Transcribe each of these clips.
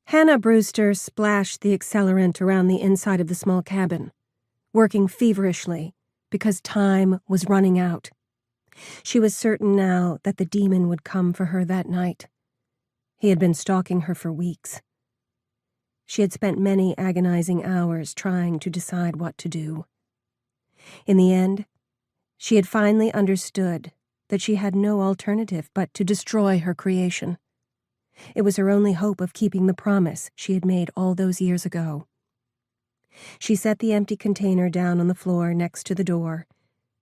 Hannah Brewster splashed the accelerant around the inside of the small cabin, working feverishly because time was running out. She was certain now that the demon would come for her that night. He had been stalking her for weeks. She had spent many agonizing hours trying to decide what to do. In the end, she had finally understood that she had no alternative but to destroy her creation. It was her only hope of keeping the promise she had made all those years ago. She set the empty container down on the floor next to the door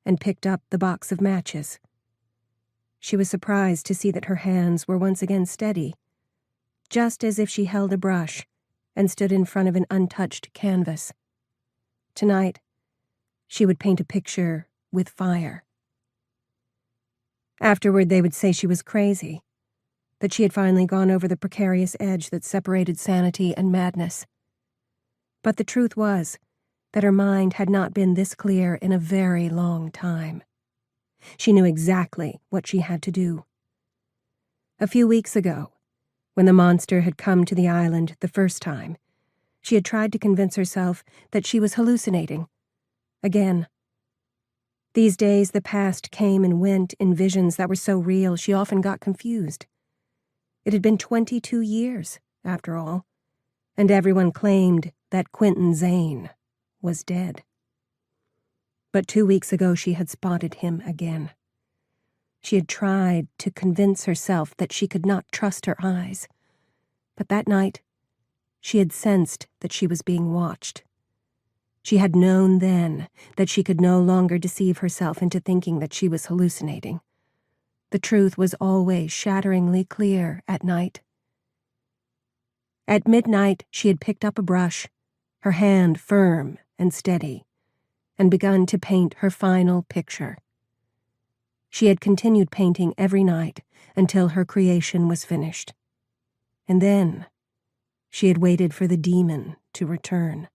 and picked up the box of matches. She was surprised to see that her hands were once again steady, just as if she held a brush and stood in front of an untouched canvas. Tonight, she would paint a picture with fire. Afterward, they would say she was crazy, that she had finally gone over the precarious edge that separated sanity and madness. But the truth was that her mind had not been this clear in a very long time. She knew exactly what she had to do. A few weeks ago, when the monster had come to the island the first time, she had tried to convince herself that she was hallucinating. Again. These days the past came and went in visions that were so real she often got confused. It had been 22 years, after all, and everyone claimed that Quentin Zane was dead. But 2 weeks ago she had spotted him again. She had tried to convince herself that she could not trust her eyes, but that night she had sensed that she was being watched. She had known then that she could no longer deceive herself into thinking that she was hallucinating. The truth was always shatteringly clear at night. At midnight, she had picked up a brush, her hand firm and steady, and begun to paint her final picture. She had continued painting every night until her creation was finished. And then she had waited for the demon to return.